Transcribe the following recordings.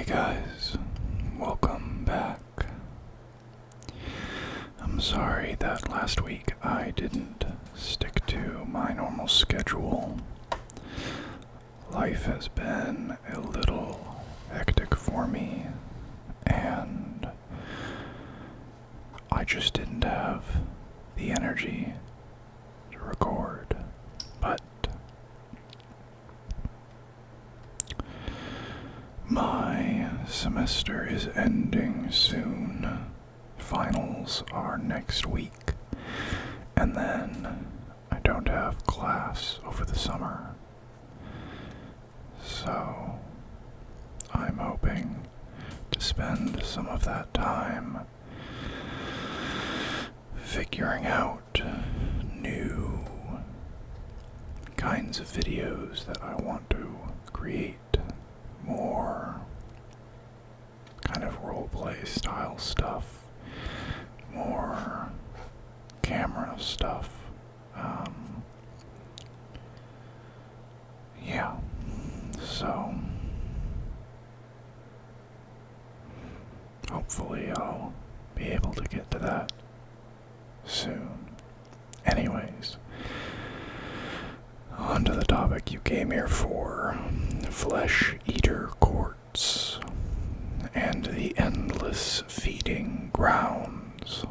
Guys, welcome back. I'm sorry that last week I didn't stick to my normal schedule. Life has been a little hectic for me, and I just didn't have the energy to record. But my semester is ending soon. Finals are next week, and then I don't have class over the summer. So I'm hoping to spend some of that time figuring out new kinds of videos that I want to create. More kind of roleplay style stuff, more camera stuff. Yeah, so hopefully I'll be able to get to that soon. Anyways, on to the topic you came here for: flesh eater courts and the endless feeding grounds.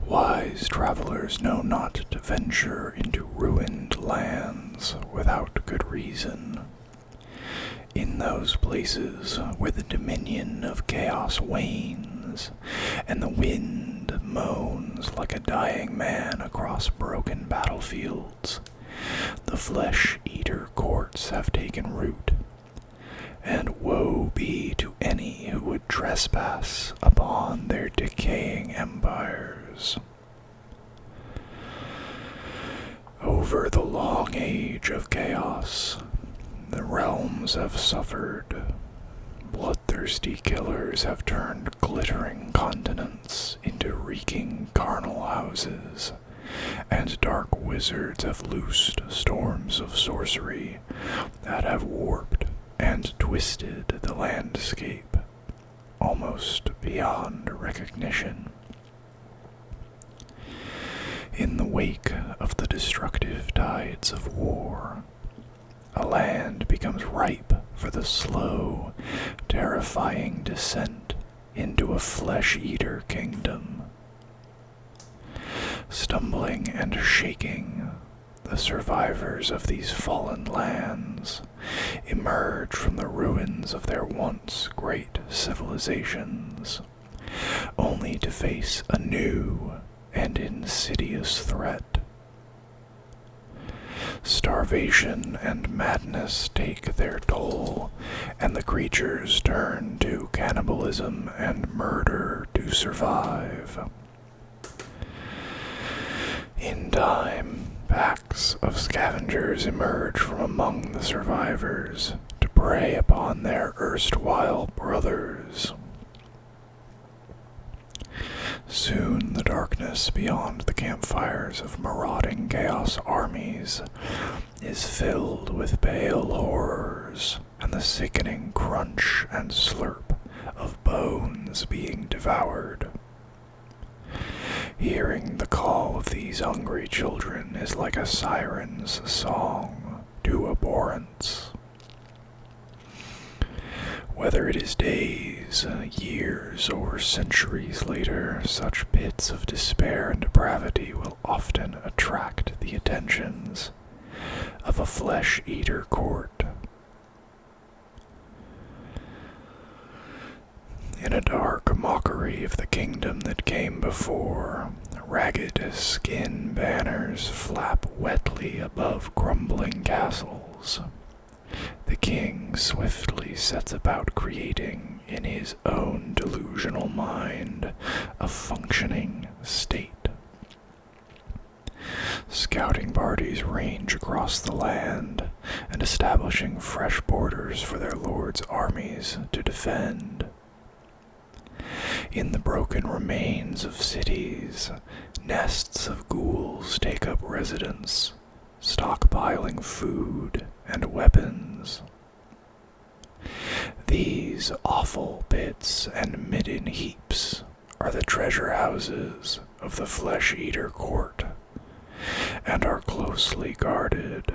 Wise travelers know not to venture into ruined lands without good reason. In those places where the dominion of chaos wanes, and the wind moans like a dying man across broken battlefields, the flesh-eater courts have taken root, and woe be to any who would trespass upon their decaying empires. Over the long age of chaos, the realms have suffered. Bloodthirsty killers have turned glittering continents into reeking carnal houses, and dark wizards have loosed storms of sorcery that have warped and twisted the landscape almost beyond recognition. In the wake of the destructive tides of war, a land becomes ripe for the slow, terrifying descent into a flesh-eater kingdom. Stumbling and shaking, the survivors of these fallen lands emerge from the ruins of their once great civilizations, only to face a new and insidious threat. Starvation and madness take their toll, and the creatures turn to cannibalism and murder to survive. In time, packs of scavengers emerge from among the survivors to prey upon their erstwhile brothers. Soon the darkness beyond the campfires of marauding chaos armies is filled with pale horrors and the sickening crunch and slurp of bones being devoured. Hearing the call of these hungry children is like a siren's song to abhorrence. Whether it is days, years, or centuries later, such pits of despair and depravity will often attract the attentions of a flesh-eater court. In a dark mockery of the kingdom that came before, ragged skin banners flap wetly above crumbling castles. The king swiftly sets about creating, in his own delusional mind, a functioning state. Scouting parties range across the land, and establishing fresh borders for their lord's armies to defend. In the broken remains of cities, nests of ghouls take up residence, stockpiling food and weapons. These awful pits and midden heaps are the treasure houses of the flesh-eater court, and are closely guarded.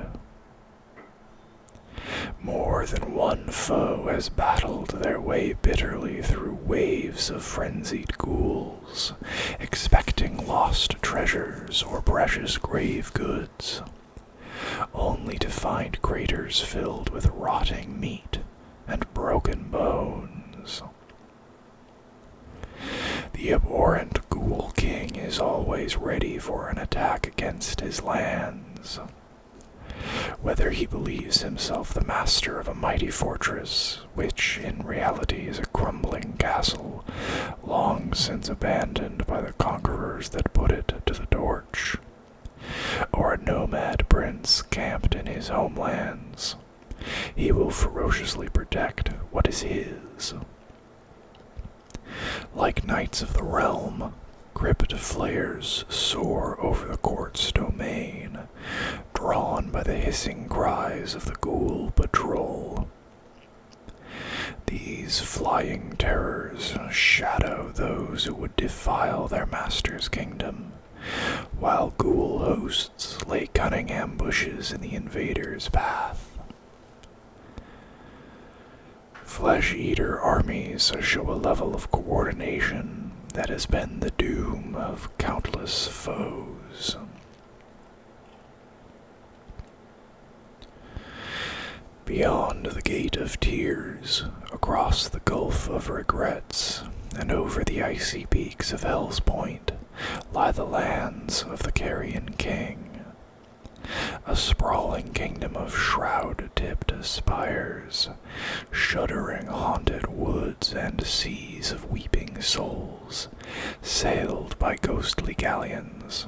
More than one foe has battled their way bitterly through waves of frenzied ghouls, expecting lost treasures or precious grave goods, only to find craters filled with rotting meat and broken bones. The abhorrent Ghoul King is always ready for an attack against his lands. Whether he believes himself the master of a mighty fortress, which in reality is a crumbling castle, long since abandoned by the conquerors that put it to the torch, or a nomad prince camped in his homelands, he will ferociously protect what is his. Like knights of the realm, crypt flayers soar over the court's domain, drawn by the hissing cries of the ghoul patrol. These flying terrors shadow those who would defile their master's kingdom, while ghoul hosts lay cunning ambushes in the invader's path. Flesh-eater armies show a level of coordination that has been the doom of countless foes. Beyond the Gate of Tears, across the Gulf of Regrets, and over the icy peaks of Hell's Point, lie the lands of the Carrion King, a sprawling kingdom of shroud-tipped spires, shuddering haunted woods and seas of weeping souls, sailed by ghostly galleons.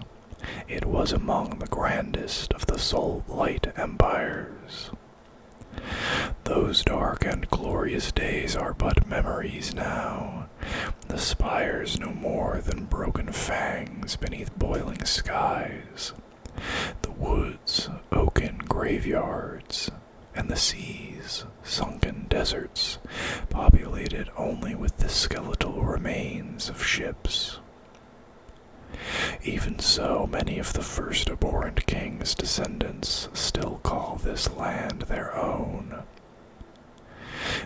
It was among the grandest of the soul-light empires. Those dark and glorious days are but memories now, the spires no more than broken fangs beneath boiling skies, the woods oaken graveyards, and the seas sunken deserts, populated only with the skeletal remains of ships. Even so, many of the first abhorrent king's descendants still call this land their own.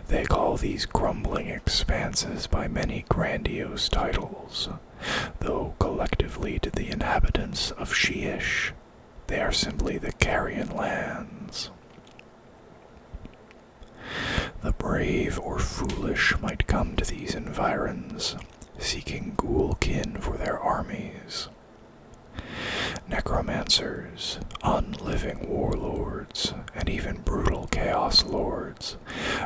They call these crumbling expanses by many grandiose titles, though collectively to the inhabitants of Sheesh, they are simply the Carrion Lands. The brave or foolish might come to these environs, seeking ghoul-kin for their armies. Necromancers, unliving warlords, and even brutal chaos lords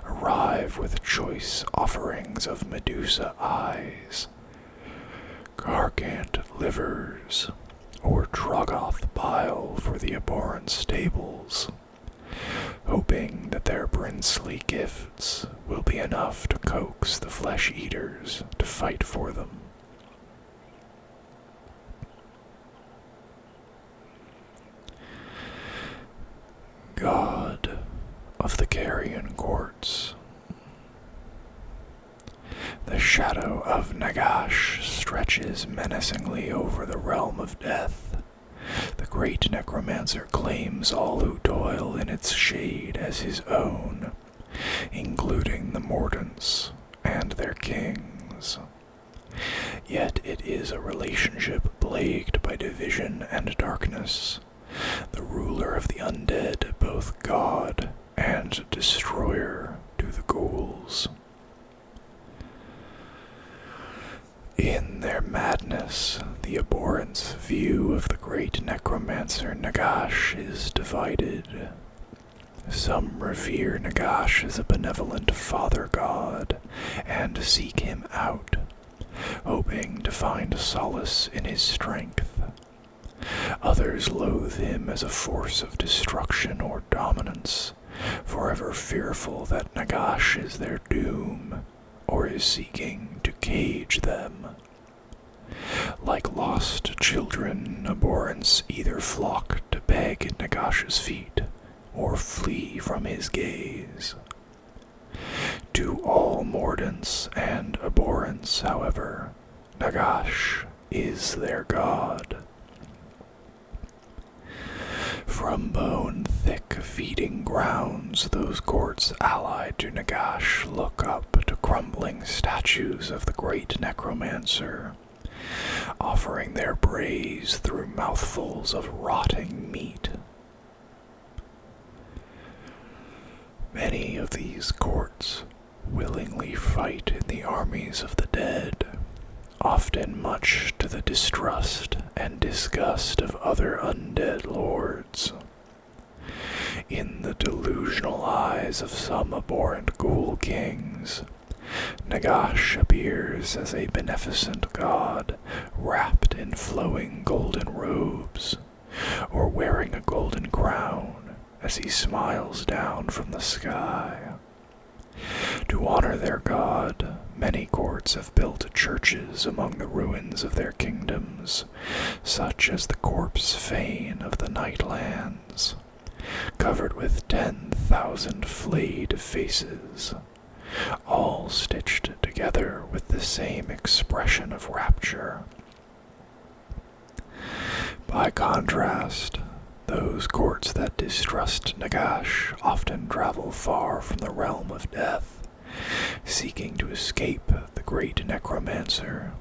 arrive with choice offerings of Medusa eyes, gargant livers, or Troggoth bile for the abhorrent stables, hoping that their princely gifts will be enough to coax the flesh-eaters to fight for them. God of the Carrion Courts. The shadow of Nagash stretches menacingly over the realm of death. The great necromancer claims all who toil in its shade as his own, including the Mordants and their kings. Yet it is a relationship plagued by division and darkness, the ruler of the undead, both god and destroyer to the ghouls. In their madness, the abhorrent's view of the great necromancer Nagash is divided. Some revere Nagash as a benevolent father god and seek him out, hoping to find solace in his strength. Others loathe him as a force of destruction or dominance, forever fearful that Nagash is their doom, or is seeking to cage them. Like lost children, abhorrents either flock to beg at Nagash's feet, or flee from his gaze. To all mordants and abhorrence, however, Nagash is their god. From bone-thick feeding grounds, those courts allied to Nagash look up to crumbling statues of the great necromancer, offering their praise through mouthfuls of rotting meat. Many of these courts willingly fight in the armies of the dead, often much to the distrust and disgust of other undead lords. In the delusional eyes of some abhorrent ghoul kings, Nagash appears as a beneficent god wrapped in flowing golden robes, or wearing a golden crown as he smiles down from the sky. To honor their god, many courts have built churches among the ruins of their kingdoms, such as the corpse fane of the Nightlands, covered with 10,000 flayed faces, all stitched together with the same expression of rapture. By contrast, those courts that distrust Nagash often travel far from the realm of death, seeking to escape the great necromancer.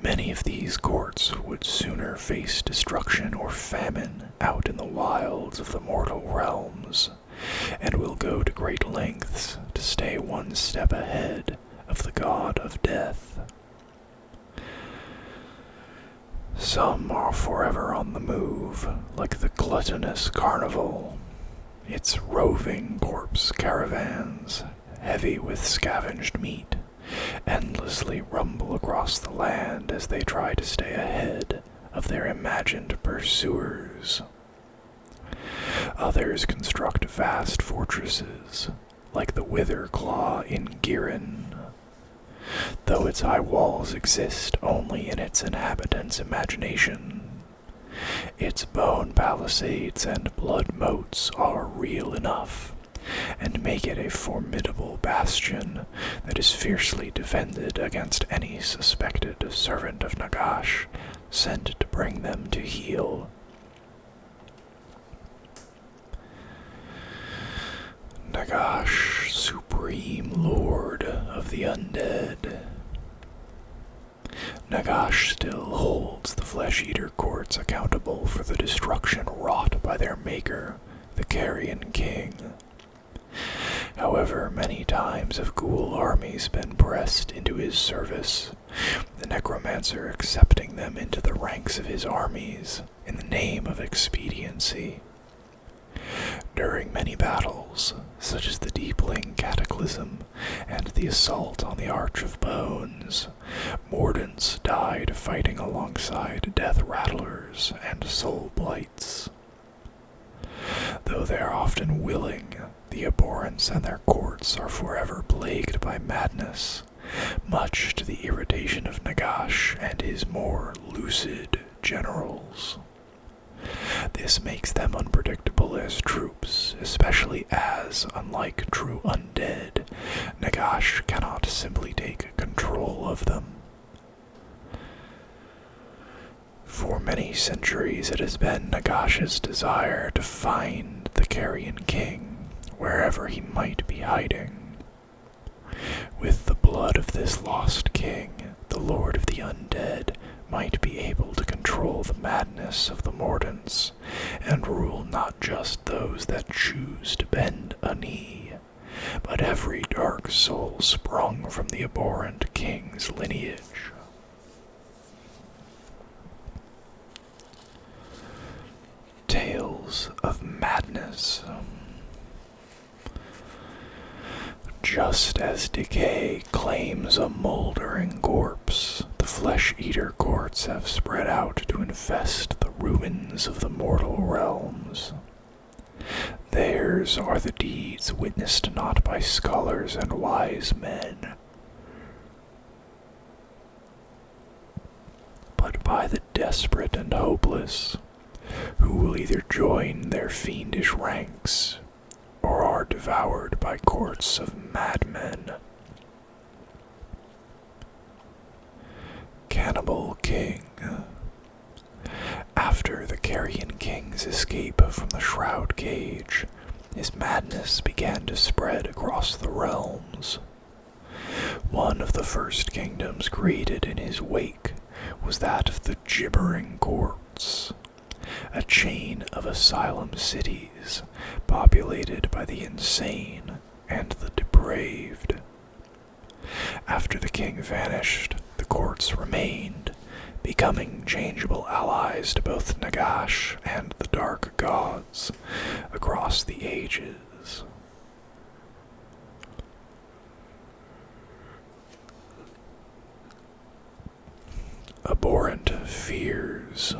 Many of these courts would sooner face destruction or famine out in the wilds of the mortal realms, and will go to great lengths to stay one step ahead of the god of death. Some are forever on the move, like the gluttonous carnival, its roving corpse caravans, heavy with scavenged meat, endlessly rumble across the land as they try to stay ahead of their imagined pursuers. Others construct vast fortresses, like the Wither Claw in Girin, though its high walls exist only in its inhabitants' imagination. Its bone palisades and blood moats are real enough, and make it a formidable bastion that is fiercely defended against any suspected servant of Nagash sent to bring them to heel. Nagash, supreme lord of the undead. Nagash still holds the flesh-eater courts accountable for the destruction wrought by their maker, the Carrion King. However many times have ghoul armies been pressed into his service, the necromancer accepting them into the ranks of his armies in the name of expediency. During many battles, such as the Deepling Cataclysm and the assault on the Arch of Bones, Mordants died fighting alongside Death Rattlers and Soul Blights. Though they are often willing, the abhorrents and their courts are forever plagued by madness, much to the irritation of Nagash and his more lucid generals. This makes them unpredictable as troops, especially as, unlike true undead, Nagash cannot simply take control of them. For many centuries it has been Nagash's desire to find the Carrion King, wherever he might be hiding. With the blood of this lost king, the Lord of the Undead might be able to control the madness of the Mordants, and rule not just those that choose to bend a knee, but every dark soul sprung from the abhorrent king's lineage. Tales of madness. Just as decay claims a moldering corpse, the flesh-eater courts have spread out to infest the ruins of the mortal realms. Theirs are the deeds witnessed not by scholars and wise men, but by the desperate and hopeless, who will either join their fiendish ranks or are devoured devoured by courts of madmen. Cannibal King. After the Carrion King's escape from the Shroud Cage, his madness began to spread across the realms. One of the first kingdoms created in his wake was that of the Gibbering Courts, a chain of asylum cities populated by the insane and the depraved. After the king vanished, the courts remained, becoming changeable allies to both Nagash and the Dark Gods across the ages. Abhorrent fears.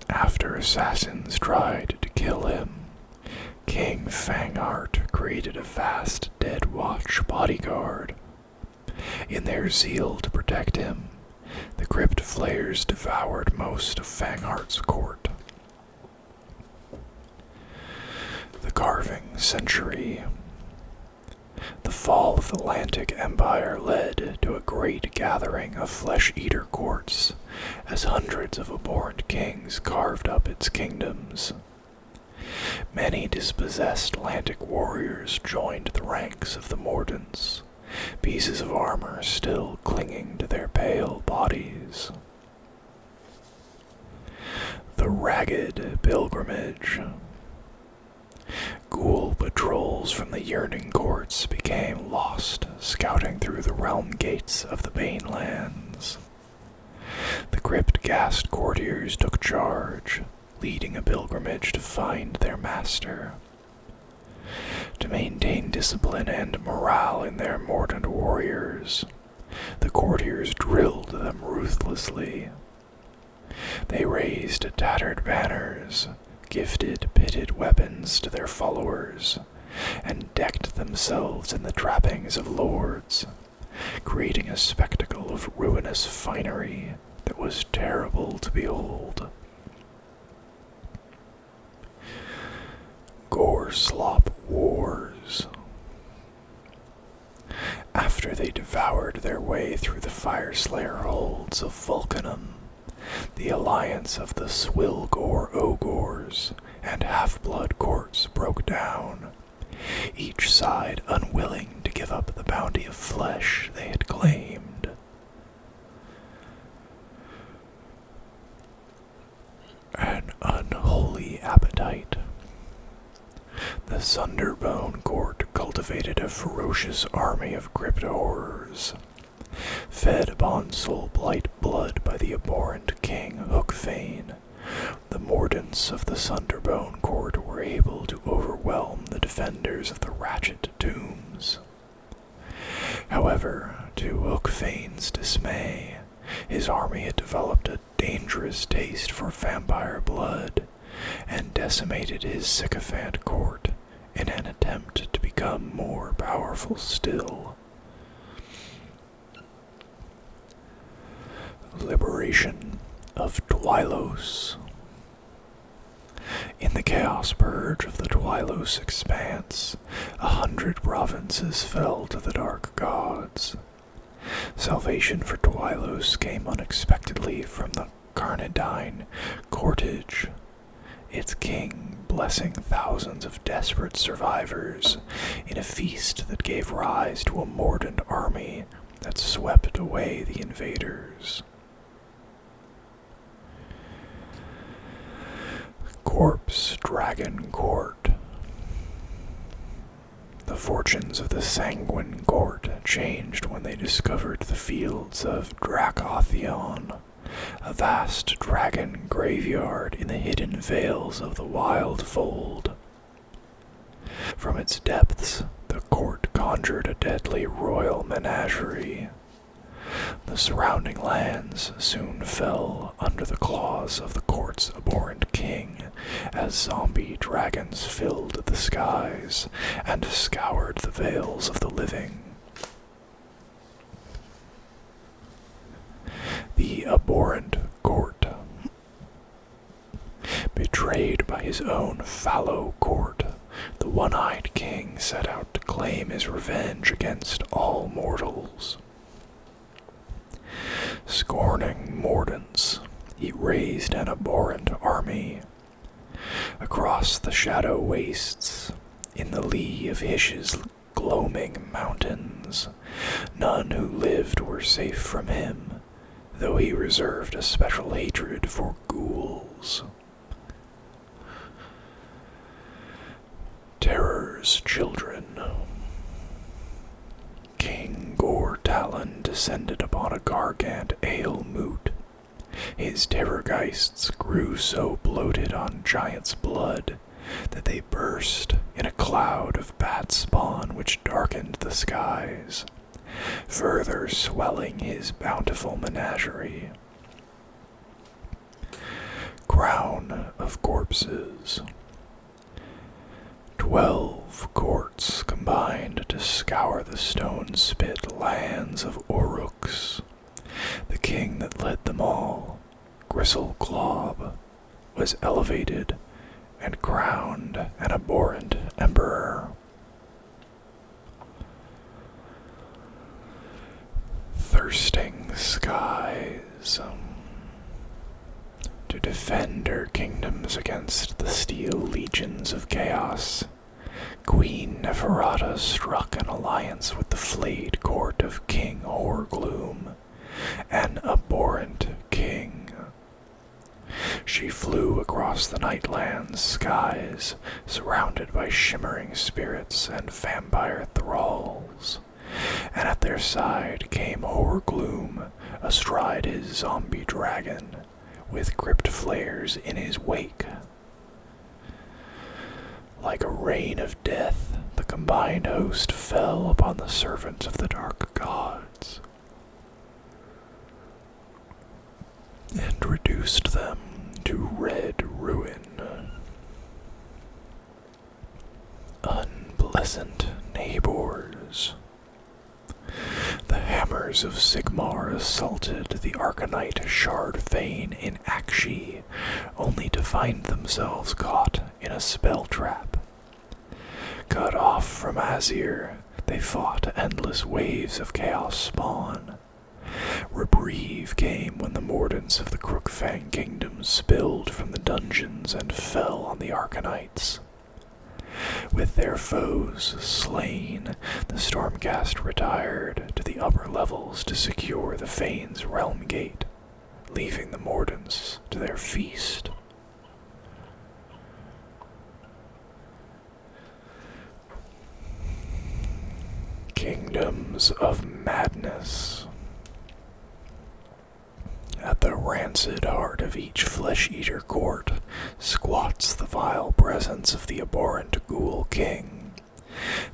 After assassins tried to kill him, King Fangheart created a vast Dead Watch bodyguard. In their zeal to protect him, the Crypt Flayers devoured most of Fangheart's court. The Carving Century. The fall of the Atlantic Empire led to a great gathering of flesh-eater courts, as hundreds of abhorrent kings carved up its kingdoms. Many dispossessed Atlantic warriors joined the ranks of the Mordants, pieces of armor still clinging to their pale bodies. The Ragged Pilgrimage. Ghoul patrols from the Yearning Courts became lost, scouting through the realm gates of the Banelands. The Crypt-Ghast courtiers took charge, leading a pilgrimage to find their master. To maintain discipline and morale in their Mordant warriors, the courtiers drilled them ruthlessly. They raised tattered banners, gifted pitted weapons to their followers, and decked themselves in the trappings of lords, creating a spectacle of ruinous finery that was terrible to behold. Gore-Slop Wars. After they devoured their way through the Fireslayer holds of Vulcanum, the alliance of the Swilgore Ogors and Half-Blood courts broke down, each side unwilling to give up the bounty of flesh they had claimed. An unholy appetite. The Sunderbone court cultivated a ferocious army of crypt horrors, fed upon soul-blight blood by the abhorrent King Hookfane. The Mordants of the Sunderbone court were able to overwhelm the defenders of the Ratchet Tombs. However, to Hookfane's dismay, his army had developed a dangerous taste for vampire blood and decimated his sycophant court in an attempt to become more powerful still. Liberation of Twylos. In the Chaos Purge of the Twylos Expanse, 100 provinces fell to the Dark Gods. Salvation for Twylos came unexpectedly from the Carnadine Cortage, its king blessing thousands of desperate survivors in a feast that gave rise to a Mordant army that swept away the invaders. Corpse Dragon Court. The fortunes of the Sanguine Court changed when they discovered the fields of Dracothion, a vast dragon graveyard in the hidden vales of the Wild Fold. From its depths, the court conjured a deadly royal menagerie. The surrounding lands soon fell under the claws of the court's abhorrent king as zombie dragons filled the skies and scoured the vales of the living. The abhorrent court. Betrayed by his own fallow court, the one-eyed king set out to claim his revenge against all mortals. Scorning mordants, he raised an abhorrent army. Across the shadow wastes, in the lee of Hish's gloaming mountains, none who lived were safe from him, though he reserved a special hatred for ghouls. Terror's children. King Gore-Talon descended upon a Gargant ale moot. His terrorgeists grew so bloated on giant's blood that they burst in a cloud of bat spawn which darkened the skies, further swelling his bountiful menagerie. Crown of Corpses. 12 courts combined to scour the stone-spit lands of Oryx. The king that led them all, Gristleclob, was elevated and crowned an abhorrent emperor. Thirsting skies. To defend her kingdoms against the steel legions of chaos, Queen Neferata struck an alliance with the flayed court of King Horgloom, an abhorrent king. She flew across the Nightland's skies, surrounded by shimmering spirits and vampire thralls, and at their side came Horgloom, astride his zombie dragon, with crypt flares in his wake. Like a rain of death, the combined host fell upon the servants of the dark gods, and reduced them to red ruin. Unpleasant neighbors. The hammers of Sigmar assaulted the Arcanite Shardvane in Akshi, only to find themselves caught in a spell trap. Cut off from Azir, they fought endless waves of chaos spawn. Reprieve came when the mordants of the Crookfang Kingdom spilled from the dungeons and fell on the Arcanites. With their foes slain, the Stormcast retired to the upper levels to secure the Fane's Realm Gate, leaving the Mordants to their feast. Kingdoms of Madness. At the rancid heart of each flesh-eater court squats the vile presence of the abhorrent Ghoul King.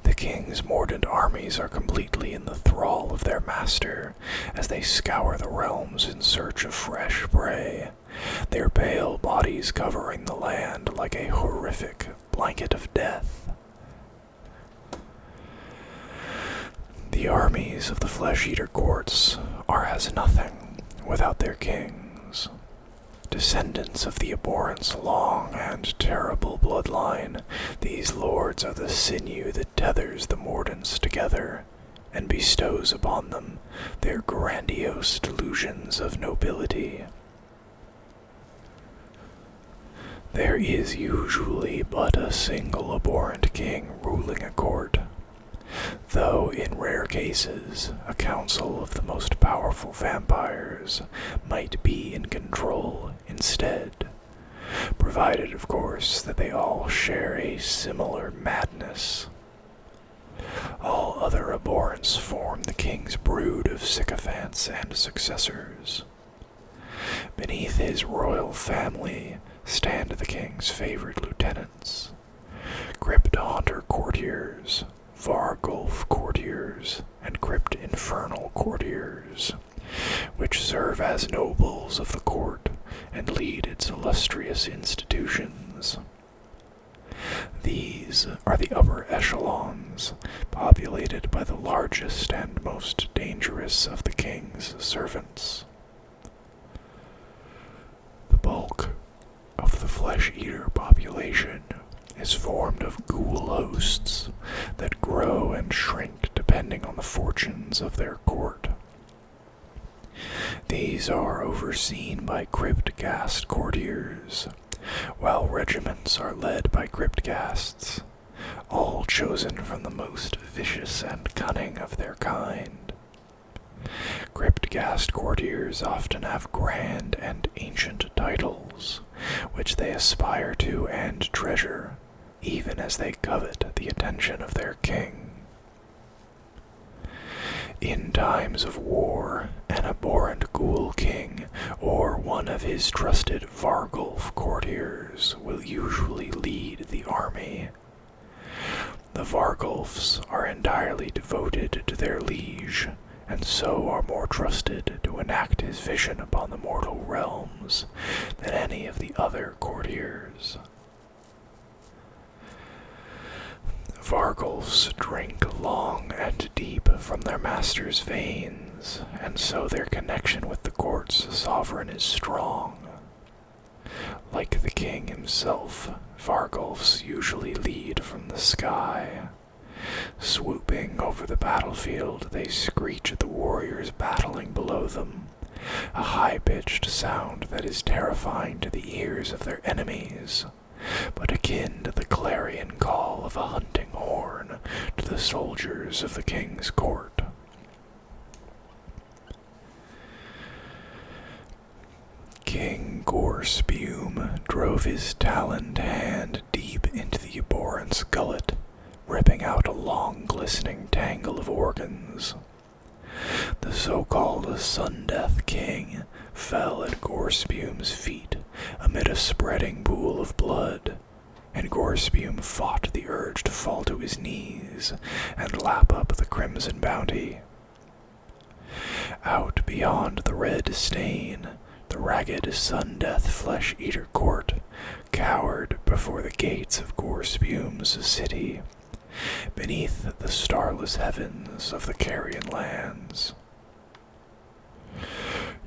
The king's mordant armies are completely in the thrall of their master as they scour the realms in search of fresh prey, their pale bodies covering the land like a horrific blanket of death. The armies of the flesh-eater courts are as nothing without their kings. Descendants of the abhorrent's long and terrible bloodline, these lords are the sinew that tethers the mordants together and bestows upon them their grandiose delusions of nobility. There is usually but a single abhorrent king ruling a court, though in rare cases a council of the most powerful vampires might be in control instead, provided of course that they all share a similar madness. All other abhorrents form the king's brood of sycophants and successors. Beneath his royal family stand the king's favorite lieutenants, Crypt Haunter courtiers, Vargulf courtiers, and Crypt Infernal courtiers, which serve as nobles of the court and lead its illustrious institutions. These are the upper echelons, populated by the largest and most dangerous of the king's servants. The bulk of the flesh-eater population is formed of ghoul hosts that grow and shrink depending on the fortunes of their court. These are overseen by cryptghast courtiers, while regiments are led by cryptghasts, all chosen from the most vicious and cunning of their kind. Cryptghast courtiers often have grand and ancient titles, which they aspire to and treasure, even as they covet the attention of their king. In times of war, an abhorrent ghoul king or one of his trusted Vargulf courtiers will usually lead the army. The Vargulfs are entirely devoted to their liege, and so are more trusted to enact his vision upon the mortal realms than any of the other courtiers. Vargulfs drink long and deep from their master's veins, and so their connection with the court's sovereign is strong. Like the king himself, Vargulfs usually lead from the sky. Swooping over the battlefield, they screech at the warriors battling below them, a high-pitched sound that is terrifying to the ears of their enemies, but akin to the clarion call of a hunting horn to the soldiers of the king's court. King Gorespume drove his taloned hand deep into the abhorrent's gullet, ripping out a long glistening tangle of organs. The so-called Sun Death King fell at Gorespume's feet amid a spreading pool of blood, and Gorespume fought the urge to fall to his knees and lap up the crimson bounty. Out beyond the red stain, the ragged Sun Death Flesh-Eater court cowered before the gates of Gorespume's city, beneath the starless heavens of the Carrion Lands.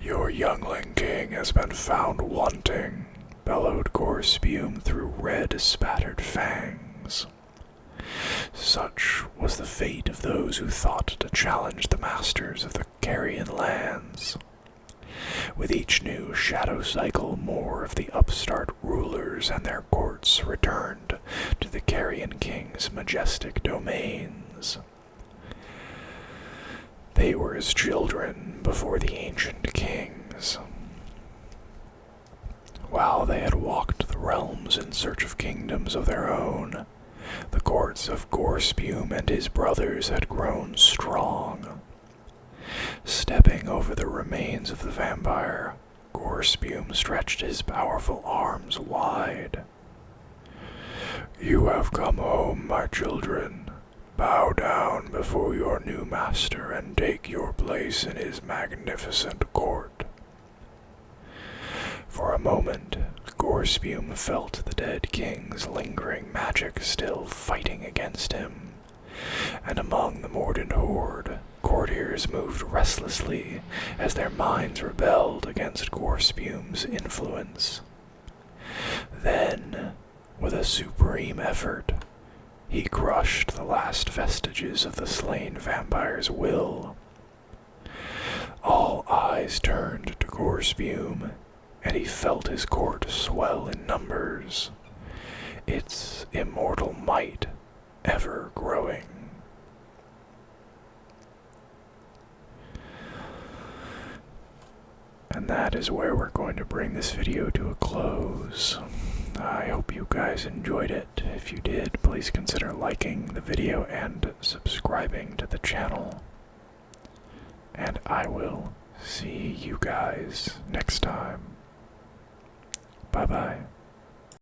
"Your youngling king has been found wanting," bellowed Gorespume through red, spattered fangs. Such was the fate of those who thought to challenge the masters of the Carrion Lands. With each new shadow cycle, more of the upstart rulers and their courts returned to the Carrion King's majestic domains. They were as children before the ancient kings. While they had walked the realms in search of kingdoms of their own, the courts of Gorespume and his brothers had grown strong. Stepping over the remains of the vampire, Gorespume stretched his powerful arms wide. "You have come home, my children. Bow down before your new master and take your place in his magnificent court." For a moment, Gorespume felt the dead king's lingering magic still fighting against him, and among the mordant horde, courtiers moved restlessly as their minds rebelled against Gorespume's influence. Then, with a supreme effort, he crushed the last vestiges of the slain vampire's will. All eyes turned to Gorespume, and he felt his court swell in numbers, its immortal might ever growing. And that is where we're going to bring this video to a close. I hope you guys enjoyed it. If you did, please consider liking the video and subscribing to the channel. And I will see you guys next time. Bye-bye.